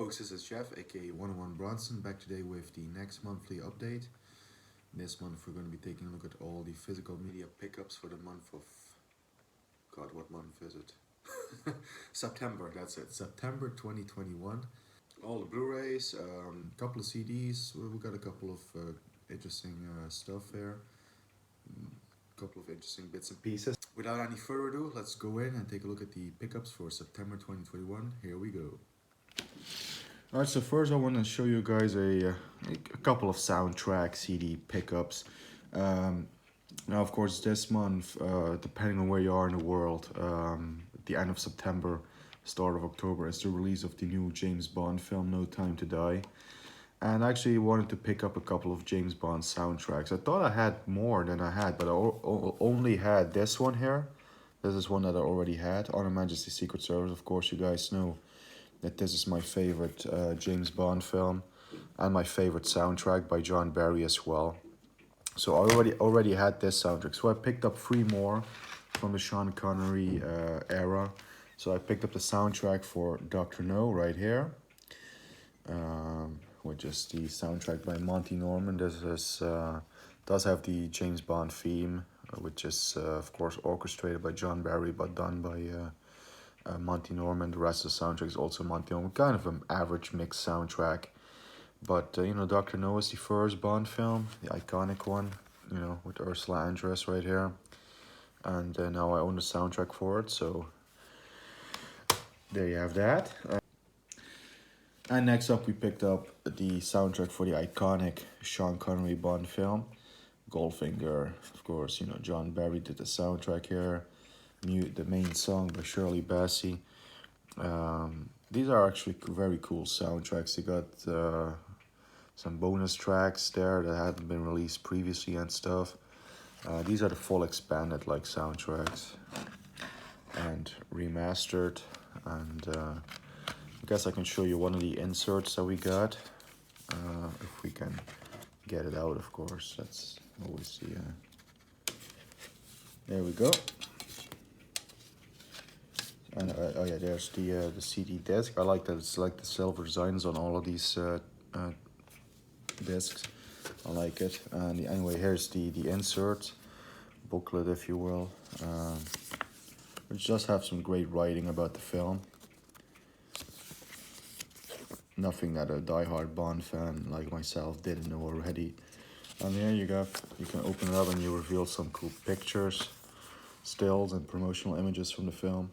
folks, this is Jeff, aka 101 Bronson, back today with the next monthly update. This month we're going to be taking a look at all the physical media pickups for the month of... God, what month is it? September, that's it. September 2021. All the Blu-rays, couple of CDs, we got a couple of interesting stuff here. Couple of interesting bits and pieces. Without any further ado, let's go in and take a look at the pickups for September 2021. Here we go. Alright, so first I want to show you guys a couple of soundtrack CD pickups. Now, of course, this month, depending on where you are in the world, at the end of September, start of October, is the release of the new James Bond film, No Time to Die. And I actually wanted to pick up a couple of James Bond soundtracks. I thought I had more than I had, but I only had this one here. This is one that I already had, On Her Majesty's Secret Service. Of course, you guys know that this is my favorite James Bond film and my favorite soundtrack by John Barry as well. So I already had this soundtrack. So I picked up 3 more from the Sean Connery era. So I picked up the soundtrack for Dr. No right here, which is the soundtrack by Monty Norman. This is does have the James Bond theme, which is of course orchestrated by John Barry, but done by Monty Norman. The rest of the soundtrack is also Monty Norman. Kind of an average mixed soundtrack. But, you know, Dr. No is the first Bond film, the iconic one, you know, with Ursula Andress right here. And now I own the soundtrack for it, so there you have that. And next up, we picked up the soundtrack for the iconic Sean Connery Bond film, Goldfinger. Of course, you know, John Barry did the soundtrack here. The main song by Shirley Bassey. These are actually very cool soundtracks. They got some bonus tracks there that hadn't been released previously and stuff. These are the full expanded like soundtracks and remastered. And I guess I can show you one of the inserts that we got, if we can get it out, of course. That's always the there we go. And oh yeah, there's the CD disc. I like that it's like the silver designs on all of these discs. I like it. And anyway, here's the insert booklet, if you will, which does have some great writing about the film. Nothing that a diehard Bond fan like myself didn't know already. And here you can open it up and you reveal some cool pictures, stills, and promotional images from the film.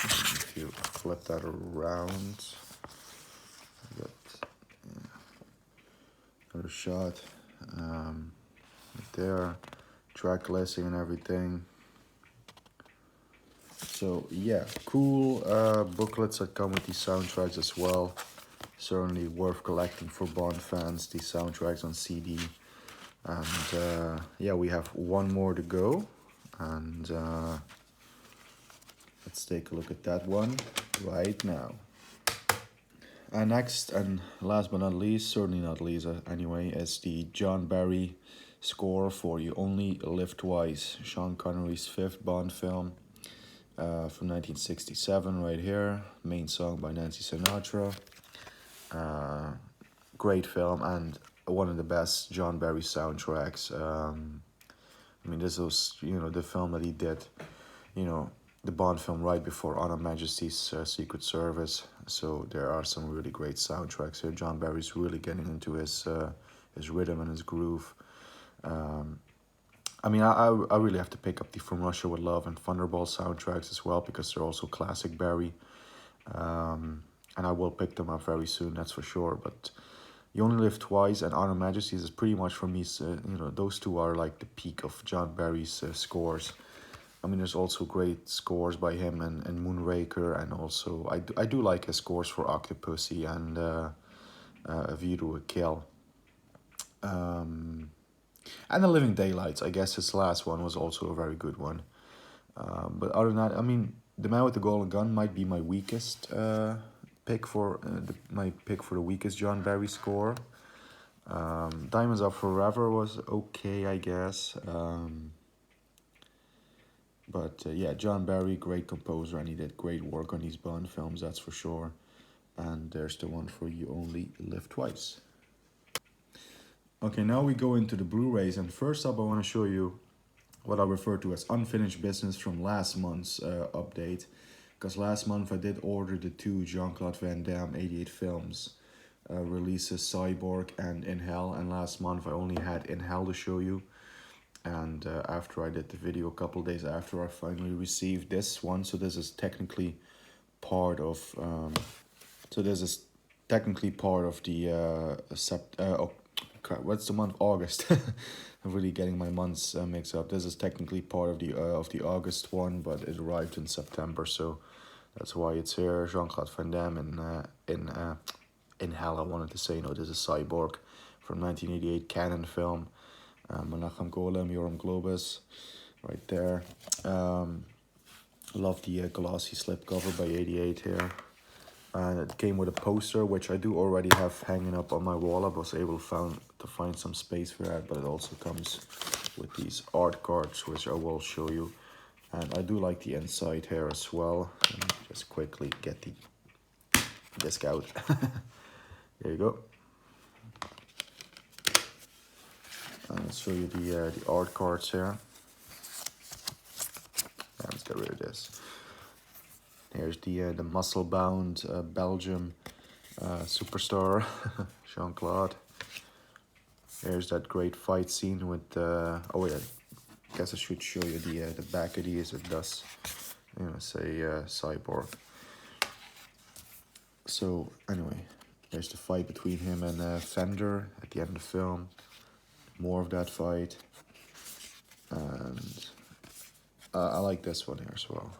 If you flip that around, you got another shot right there, track listing and everything. So yeah, cool booklets that come with these soundtracks as well. Certainly worth collecting for Bond fans, these soundtracks on CD. And yeah, we have one more to go. And let's take a look at that one right now. And next and last but not least, certainly not least anyway, is the John Barry score for You Only Live Twice, Sean Connery's 5th Bond film from 1967 right here. Main song by Nancy Sinatra. Great film and one of the best John Barry soundtracks. I mean, this was, you know, the film that he did, you know, the Bond film right before On Her Majesty's Secret Service. So there are some really great soundtracks here. John Barry's really getting into his rhythm and his groove. I mean, I really have to pick up the From Russia with Love and Thunderball soundtracks as well, because they're also classic Barry. And I will pick them up very soon, that's for sure. But You Only Live Twice and On Her Majesty's is pretty much for me, you know, those two are like the peak of John Barry's scores. I mean, there's also great scores by him and Moonraker, and also I do like his scores for Octopussy and A View to a Kill. And The Living Daylights, I guess his last one was also a very good one. But other than that, I mean, The Man with the Golden Gun might be my weakest pick for my pick for the weakest John Barry score. Diamonds Are Forever was okay, I guess. But yeah, John Barry, great composer, and he did great work on these Bond films, that's for sure. And there's the one for You Only Live Twice. Okay, now we go into the Blu-rays, and first up I want to show you what I refer to as unfinished business from last month's update. Because last month I did order the two Jean-Claude Van Damme 88 films releases, Cyborg and In Hell, and last month I only had In Hell to show you. And after I did the video, a couple days after, I finally received this one. So this is technically part of the what's the month? August. I'm really getting my months mixed up. This is technically part of the August one, but it arrived in September, so that's why it's here. Jean-Claude Van Damme in Hell. I wanted to say, no, this is Cyborg from 1988 Canon film. Menachem Golem, Yoram Globus, right there. Love the glossy slipcover by 88 here. And it came with a poster, which I do already have hanging up on my wall. I was able to find some space for that, but it also comes with these art cards, which I will show you. And I do like the inside here as well. Let me just quickly get the disc out. There you go. And I'll show you the art cards here. Let's get rid of this. Here's the muscle-bound Belgium superstar, Jean-Claude. Here's that great fight scene with, oh yeah, I guess I should show you the back of these. It does, say Cyborg. So anyway, there's the fight between him and Fender at the end of the film. More of that fight. And I like this one here as well.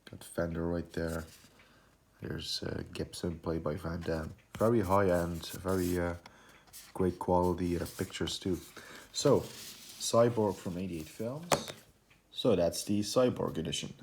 Got Fender right there. There's Gibson, played by Van Damme. Very high-end, very great quality pictures too. So, Cyborg from 88 Films. So that's the Cyborg edition.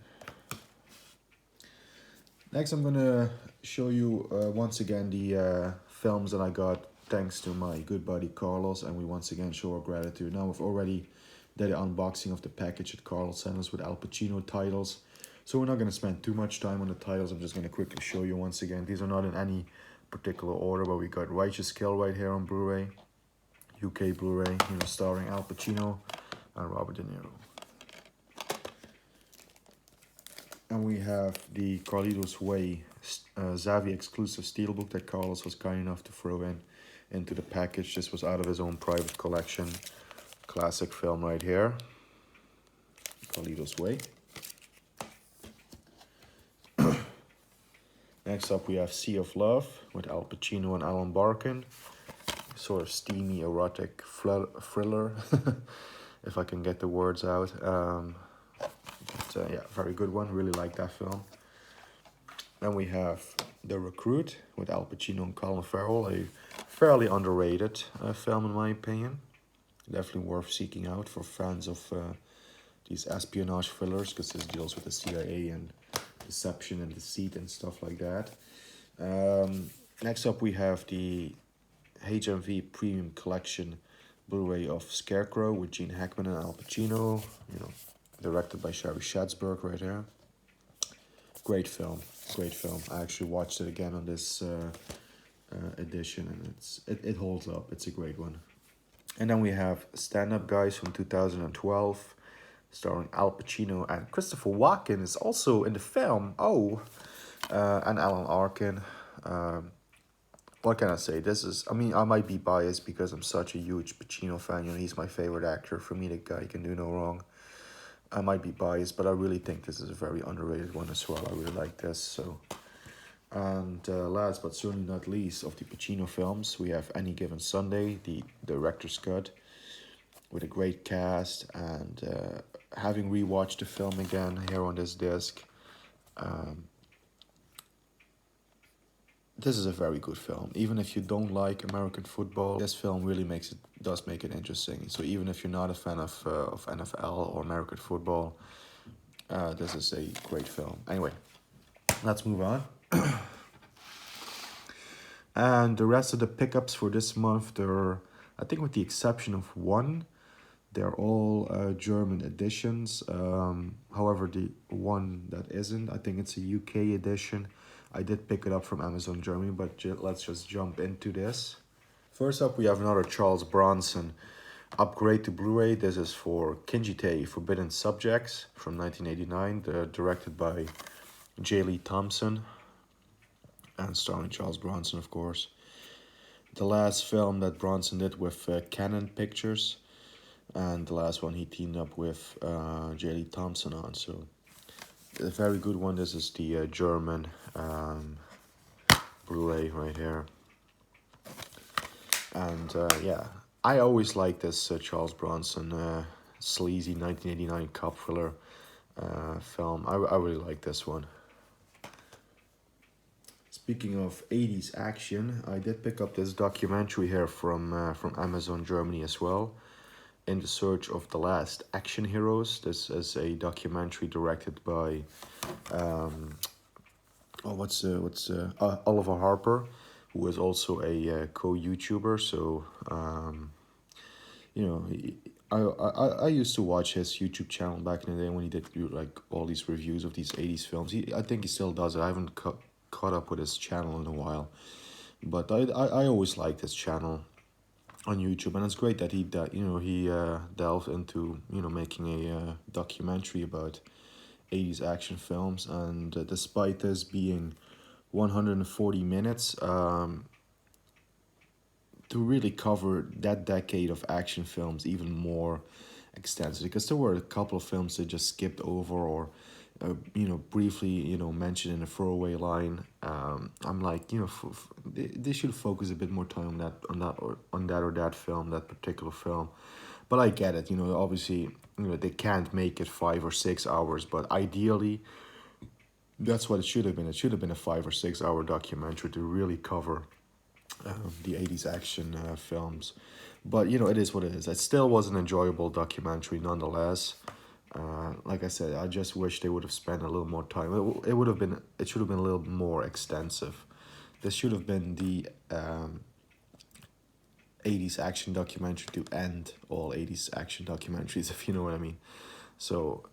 Next I'm gonna show you once again the films that I got thanks to my good buddy Carlos, and we once again show our gratitude. Now we've already did an unboxing of the package that Carlos sent us with Al Pacino titles. So we're not going to spend too much time on the titles. I'm just going to quickly show you once again. These are not in any particular order, but we got Righteous Kill right here on Blu-ray. UK Blu-ray, starring Al Pacino and Robert De Niro. And we have the Carlito's Way Xavi exclusive steelbook that Carlos was kind enough to throw into the package. This was out of his own private collection. Classic film right here. Carlito's Way. Next up we have Sea of Love with Al Pacino and Alan Barkin. Sort of steamy, erotic thriller, if I can get the words out. Yeah, very good one. Really like that film. Then we have The Recruit with Al Pacino and Colin Farrell. A fairly underrated film in my opinion. Definitely worth seeking out for fans of these espionage thrillers, because this deals with the CIA and deception and deceit and stuff like that. Next up we have the HMV Premium Collection Blu-ray of Scarecrow with Gene Hackman and Al Pacino, directed by Sherry Schatzberg right here. Great film, great film. I actually watched it again on this edition, and it holds up. It's a great one. And then we have Stand Up Guys from 2012. Starring Al Pacino, and Christopher Walken is also in the film. And Alan Arkin. What can I say? I might be biased because I'm such a huge Pacino fan. He's my favorite actor. For me, the guy can do no wrong. I might be biased, but I really think this is a very underrated one as well. I really like this. So, and last but certainly not least of the Pacino films, we have Any Given Sunday, the director's cut, with a great cast. And having rewatched the film again here on this disc, this is a very good film. Even if you don't like American football, this film really does make it interesting. So even if you're not a fan of NFL or American football, this is a great film. Anyway, let's move on. And the rest of the pickups for this month, I think with the exception of one, They're all German editions. However, the one that isn't, I think it's a UK edition. I did pick it up from Amazon Germany, but let's just jump into this. First up, we have another Charles Bronson upgrade to Blu-ray. This is for Kinjite Forbidden Subjects from 1989, directed by J. Lee Thompson and starring Charles Bronson, of course. The last film that Bronson did with Canon Pictures, and the last one he teamed up with J. Lee Thompson on. So a very good one. This is the German Blu-ray right here. And yeah, I always like this Charles Bronson sleazy 1989 cop thriller film. I really like this one. Speaking of 80s action, I did pick up this documentary here from Amazon Germany as well. In the Search of the Last Action Heroes. This is a documentary directed by Oliver Harper, who is also a co-YouTuber. So you know, I used to watch his YouTube channel back in the day when he did like all these reviews of these 80s films. I think he still does it. I haven't caught up with his channel in a while, but I always liked his channel on YouTube, and it's great that he delved into making a documentary about 80s action films. And despite this being 140 minutes, to really cover that decade of action films even more extensive, because there were a couple of films that just skipped over or briefly mentioned in a throwaway line. I'm like, they should focus a bit more time on that film, that particular film. But I get it, obviously, they can't make it 5 or 6 hours, but ideally that's what it should have been. It should have been a 5 or 6 hour documentary to really cover the 80s action films. But it is what it is. It still was an enjoyable documentary nonetheless. Like I said, I just wish they would have spent a little more time. It should have been a little more extensive. This should have been the 80s action documentary to end all 80s action documentaries, if you know what I mean. So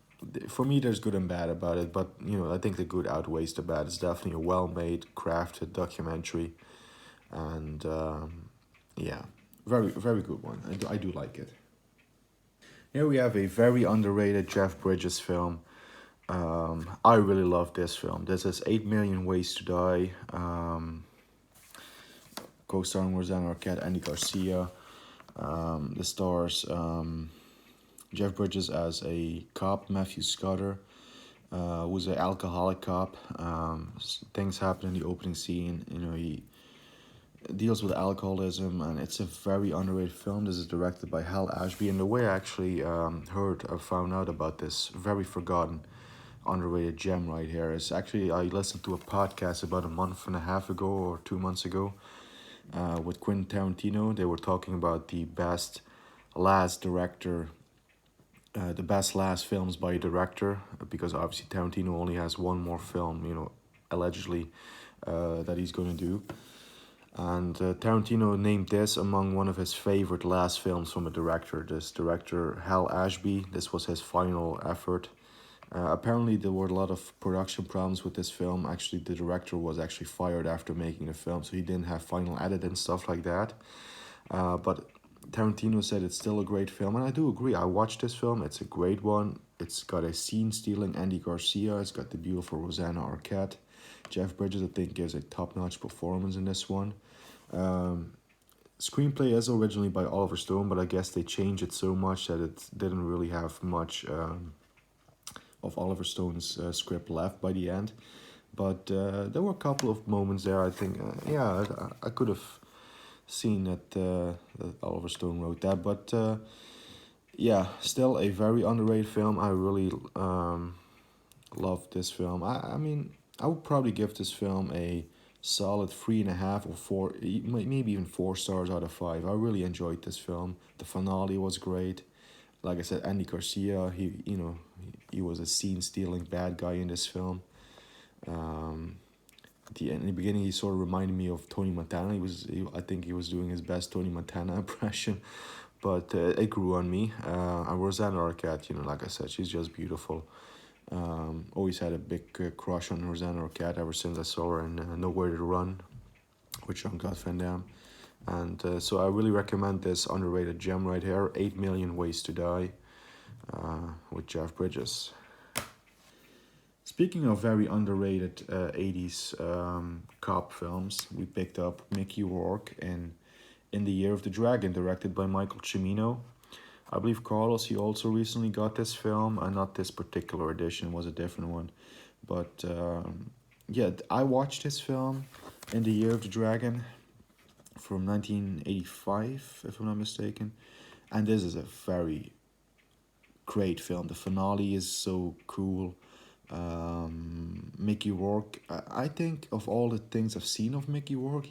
for me, there's good and bad about it, but I think the good outweighs the bad. It's definitely a well-made, crafted documentary, and yeah, very, very good one. I do like it. Here we have a very underrated Jeff Bridges film. I really love this film. This is 8 Million Ways to Die. Co-starring Rosanna Arquette, Andy Garcia. The stars Jeff Bridges as a cop, Matthew Scudder, who's an alcoholic cop. Things happen in the opening scene. He deals with alcoholism, and it's a very underrated film. This is directed by Hal Ashby, and the way I actually found out about this very forgotten, underrated gem right here is actually I listened to a podcast about a month and a half ago or 2 months ago with Quentin Tarantino. They were talking about the best last films by a director, because obviously Tarantino only has one more film, allegedly, that he's going to do. And Tarantino named this among one of his favorite last films from a director. This director, Hal Ashby, this was his final effort. Apparently there were a lot of production problems with this film. Actually, the director was actually fired after making the film, so he didn't have final edit and stuff like that. But Tarantino said it's still a great film, and I do agree. I watched this film. It's a great one. It's got a scene-stealing Andy Garcia. It's got the beautiful Rosanna Arquette. Jeff Bridges, I think, gives a top-notch performance in this one. Screenplay is originally by Oliver Stone, but I guess they changed it so much that it didn't really have much of Oliver Stone's script left by the end. But there were a couple of moments there, I think, I could have seen that Oliver Stone wrote that. But yeah, still a very underrated film. I really love this film. I mean, I would probably give this film a solid 3.5 or 4, maybe even 4 stars out of 5. I really enjoyed this film. The finale was great. Like I said, Andy Garcia, he was a scene-stealing bad guy in this film. In the beginning, he sort of reminded me of Tony Montana. I think he was doing his best Tony Montana impression. but it grew on me. And Rosanna Arquette, like I said, she's just beautiful. Always had a big crush on Rosanna Arquette ever since I saw her in Nowhere to Run with Jean-Claude Van Damme. And so I really recommend this underrated gem right here, 8 Million Ways to Die, with Jeff Bridges. Speaking of very underrated 80s cop films, we picked up Mickey Rourke in the Year of the Dragon, directed by Michael Cimino. I believe Carlos, he also recently got this film, and not this particular edition, was a different one. But yeah, I watched this film in the Year of the Dragon from 1985, if I'm not mistaken. And this is a very great film. The finale is so cool. Mickey Rourke, I think of all the things I've seen of Mickey Rourke,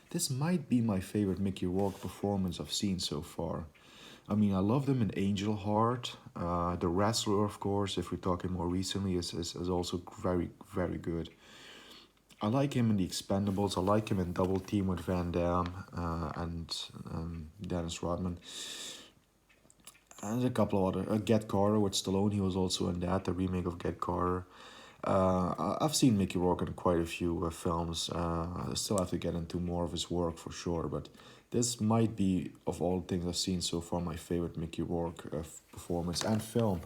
this might be my favorite Mickey Rourke performance I've seen so far. I mean, I loved him in Angel Heart. The Wrestler, of course, if we're talking more recently, is also very, very good. I like him in The Expendables. I like him in Double Team with Van Damme and Dennis Rodman. And a couple of other. Get Carter with Stallone, he was also in that, the remake of Get Carter. I've seen Mickey Rourke in quite a few films. I still have to get into more of his work for sure, but this might be, of all the things I've seen so far, my favorite Mickey Rourke performance and film.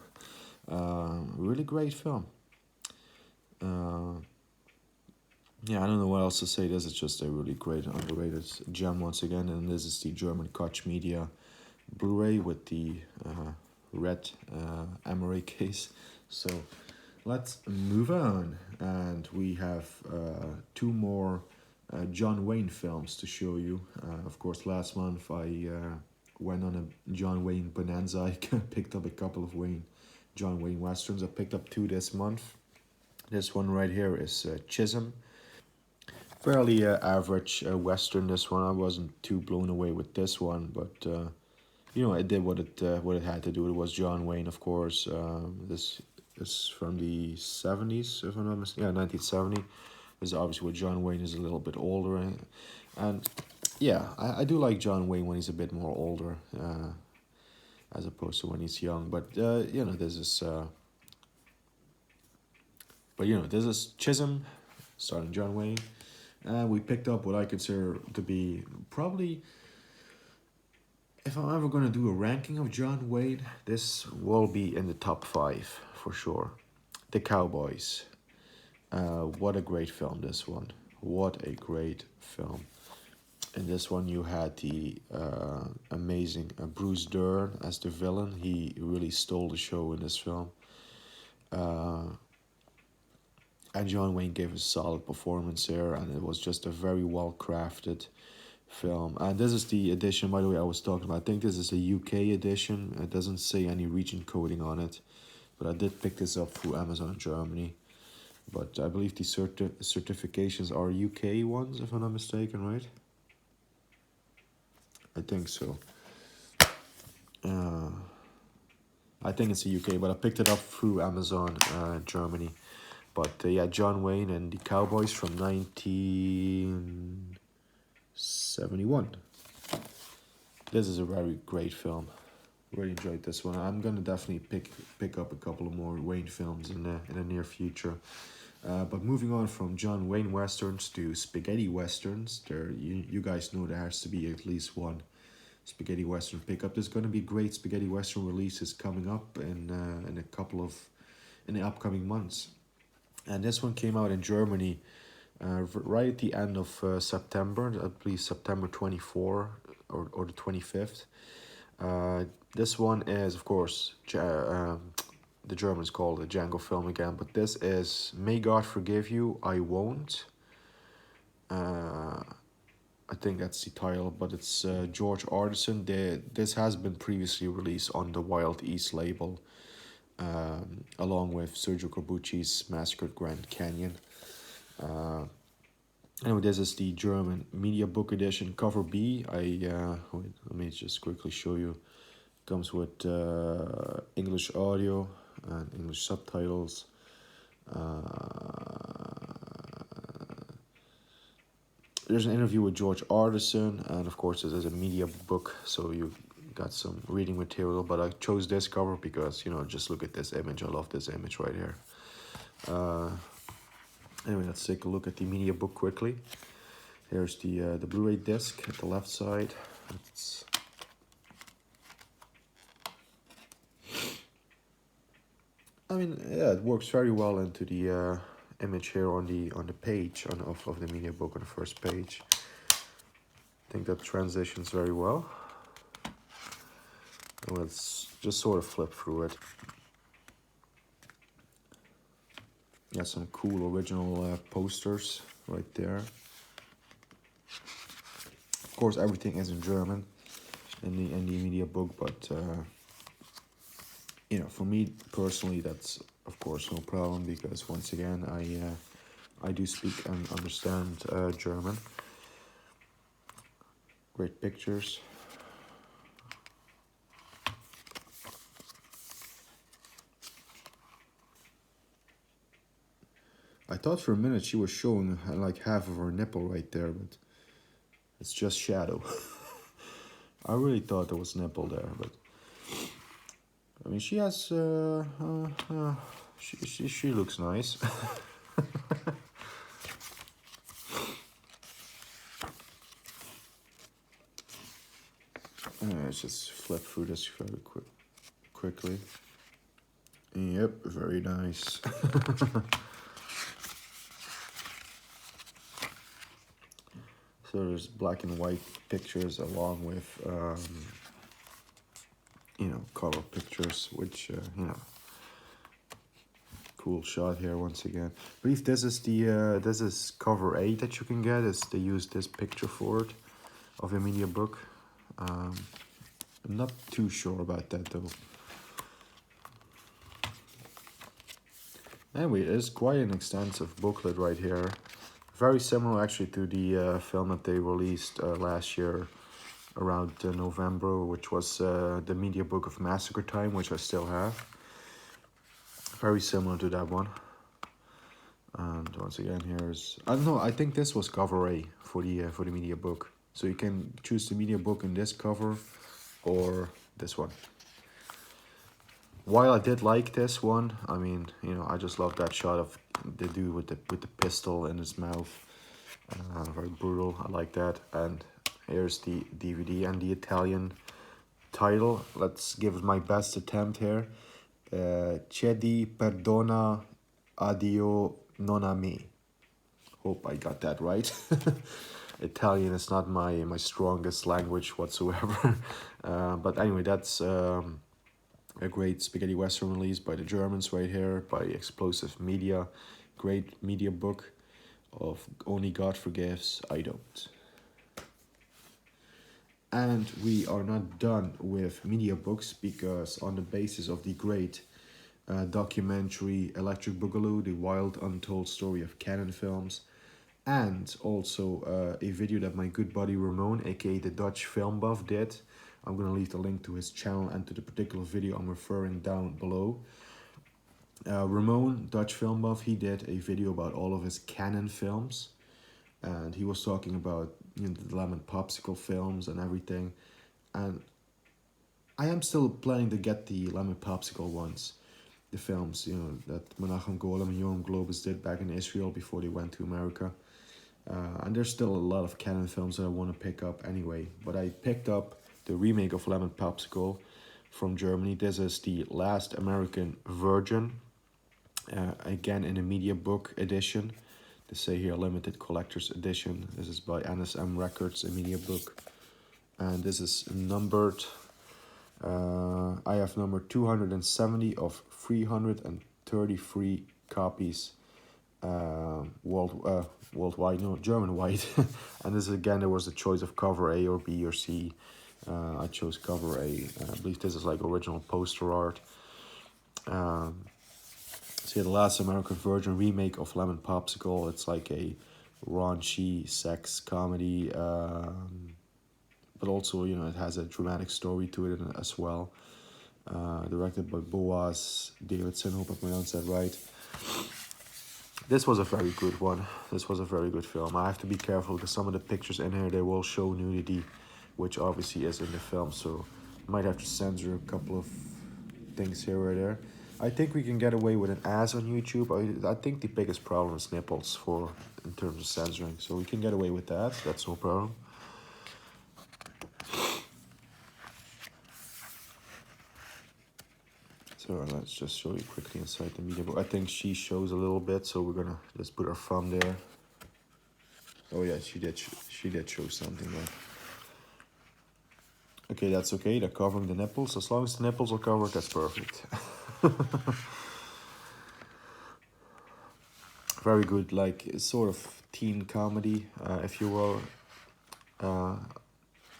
Really great film. Yeah, I don't know what else to say. This is just a really great, underrated gem once again, and this is the German Koch Media Blu-ray with the red Emery case. So let's move on, and we have two more John Wayne films to show you. Of course, last month I went on a John Wayne bonanza. I picked up a couple of John Wayne westerns. I picked up two this month. This one right here is Chisholm. Fairly average western. This one, I wasn't too blown away with this one, but it did what it had to do. It was John Wayne, of course. This is from the 70s, if I'm not mistaken. Yeah, 1970. This is obviously where John Wayne is a little bit older, and yeah, I do like John Wayne when he's a bit more older, as opposed to when he's young. But this is. This is Chisholm, starring John Wayne. And we picked up what I consider to be probably, if I'm ever going to do a ranking of John Wayne, this will be in the top 5 for sure. The Cowboys. What a great film, this one. What a great film. In this one, you had the amazing Bruce Dern as the villain. He really stole the show in this film. And John Wayne gave a solid performance there, and it was just a very well-crafted film. And this is the edition, by the way, I was talking about. I think this is a UK edition. It doesn't say any region coding on it, but I did pick this up through Amazon Germany. But I believe the certifications are UK ones, if I'm not mistaken, right? I think so. I think it's a UK, but I picked it up through Amazon Germany. But yeah, John Wayne and the Cowboys from 1971. This is a very great film. Really enjoyed this one. I'm gonna definitely pick up a couple of more Wayne films in the near future. But moving on from John Wayne westerns to spaghetti westerns, you guys know there has to be at least one spaghetti western pickup. There's gonna be great spaghetti western releases coming up in the upcoming months. And this one came out in Germany right at the end of September, I believe September 24 or the 25th. This one is, of course, the Germans call it a Django film again, but this is May God Forgive You, I Won't. I think that's the title, but it's George Arneson. This has been previously released on the Wild East label, along with Sergio Corbucci's Massacred Grand Canyon. Anyway, this is the German media book edition, cover B. Wait, let me just quickly show you. It comes with English audio and English subtitles. There's an interview with George Arneson, and of course this is a media book, so you got some reading material, but I chose this cover because, you know, just look at this image. I love this image right here. Anyway, let's take a look at the media book quickly. Here's the Blu-ray disc at the left side. I mean, yeah, it works very well into the image here on the page of the media book on the first page. I think that transitions very well. And let's just sort of flip through it. Got some cool original posters right there. Of course, everything is in German in the media book, but you know, for me personally, that's of course no problem, because once again, I do speak and understand German. Great pictures. I thought for a minute she was showing like half of her nipple right there, but it's just shadow. I really thought there was nipple there, but I mean, she has she looks nice. Let's just flip through this very quickly. Yep, very nice. So there's black and white pictures along with, you know, color pictures, which, you know, cool shot here once again. I believe this is the, this is cover A that you can get, is they use this picture for it, of a media book. I'm not too sure about that though. Anyway, it is quite an extensive booklet right here. Very similar actually to the film that they released last year around November, which was the media book of Massacre Time, which I still have. Very similar to that one. And once again, here's, I don't know, I think this was cover A for the media book. So you can choose the media book in this cover or this one. While I did like this one, I mean, you know, I just love that shot of the dude with the pistol in his mouth. Very brutal. I like that. And here's the DVD and the Italian title. Let's give it my best attempt here. Chiedi perdona, addio non a me. Hope I got that right. Italian is not my strongest language whatsoever. But anyway, that's a great spaghetti western release by the Germans right here, by Explosive Media. Great media book of Only God Forgives, I Don't. And we are not done with media books, because on the basis of the great documentary Electric Boogaloo, the wild untold story of canon films, and also a video that my good buddy Ramon, aka the Dutch Film Buff, did. I'm going to leave the link to his channel and to the particular video I'm referring down below. Ramon, Dutch Film Buff, he did a video about all of his canon films. And he was talking about, you know, the Lemon Popsicle films and everything. And I am still planning to get the Lemon Popsicle ones. The films, you know, that Menachem Golem and Yoram Globus did back in Israel before they went to America. And there's still a lot of canon films that I want to pick up anyway. But I picked up the remake of Lemon Popsicle from Germany. This is the Last American Virgin. Again in a media book edition. They say here limited collector's edition. This is by NSM Records, a media book. And this is numbered. I have number 270 of 333 copies worldwide, no, German-wide. And this again, there was a choice of cover A or B or C. I chose cover A. I believe this is like original poster art. So yeah, the Last American Virgin remake of Lemon Popsicle. It's like a raunchy sex comedy, but also, you know, it has a dramatic story to it as well. Directed by Boaz Davidson, hope I pronounced that right. This was a very good one. This was a very good film. I have to be careful because some of the pictures in here, they will show nudity, which obviously is in the film. So Might have to censor a couple of things here or there. I think we can get away with an ass on YouTube. I think the biggest problem is nipples for in terms of censoring. So we can get away with that. That's no problem. So let's just show you quickly inside the media book. I think she shows a little bit, so we're gonna just put our thumb there. Oh yeah, she did show something there. Okay, that's okay. They're covering the nipples. As long as the nipples are covered, that's perfect. Very good, like sort of teen comedy, if you will.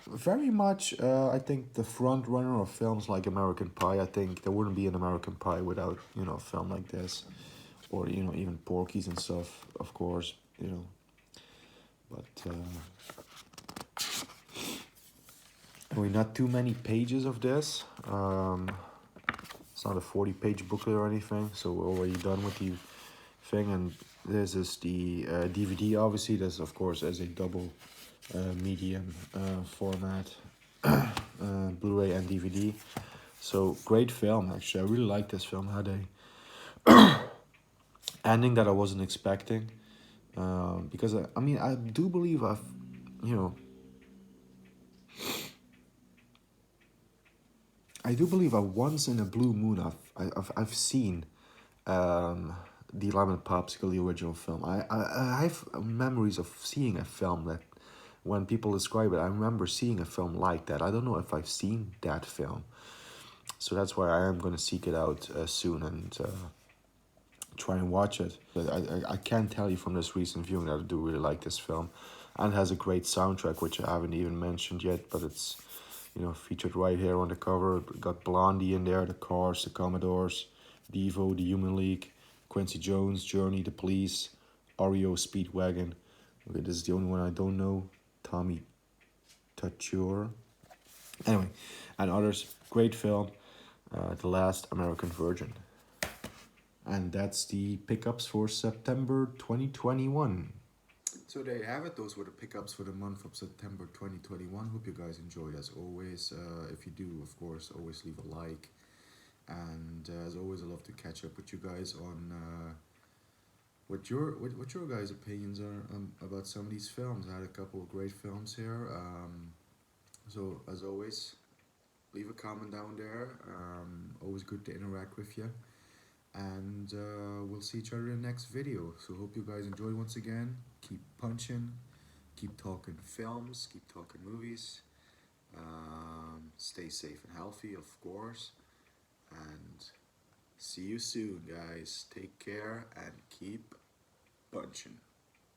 Very much, I think the front runner of films like American Pie. I think there wouldn't be an American Pie without, you know, a film like this, or you know, even Porky's and stuff. Of course, you know, but not too many pages of this. It's not a 40-page booklet or anything, so we're already done with the thing. And this is the DVD. Obviously, this of course is a double medium format, Blu-ray and DVD. So great film, actually. I really like this film. Had a ending that I wasn't expecting, because I mean I do believe I've, you know, I do believe I once in a blue moon I've seen the Lemon Popsicle, the original film. I have memories of seeing a film that, when people describe it, I remember seeing a film like that. I don't know if I've seen that film. So that's why I am going to seek it out soon and try and watch it. But I can tell you from this recent viewing that I do really like this film. And it has a great soundtrack, which I haven't even mentioned yet, but it's, you know, featured right here on the cover. It got Blondie in there, the Cars, the Commodores, Devo, the Human League, Quincy Jones, Journey, the Police, REO Speedwagon. Okay, this is the only one I don't know. Tommy Tachur. Anyway, and others. Great film. The Last American Virgin. And that's the pickups for September 2021. So there you have it. Those were the pickups for the month of September 2021. Hope you guys enjoyed as always. If you do, of course, always leave a like. And as always, I love to catch up with you guys on what your guys' opinions are about some of these films. I had a couple of great films here. So as always, leave a comment down there. Always good to interact with you. And we'll see each other in the next video. So hope you guys enjoy once again. Keep punching, keep talking films, keep talking movies. Stay safe and healthy, of course. And see you soon, guys. Take care and keep punching.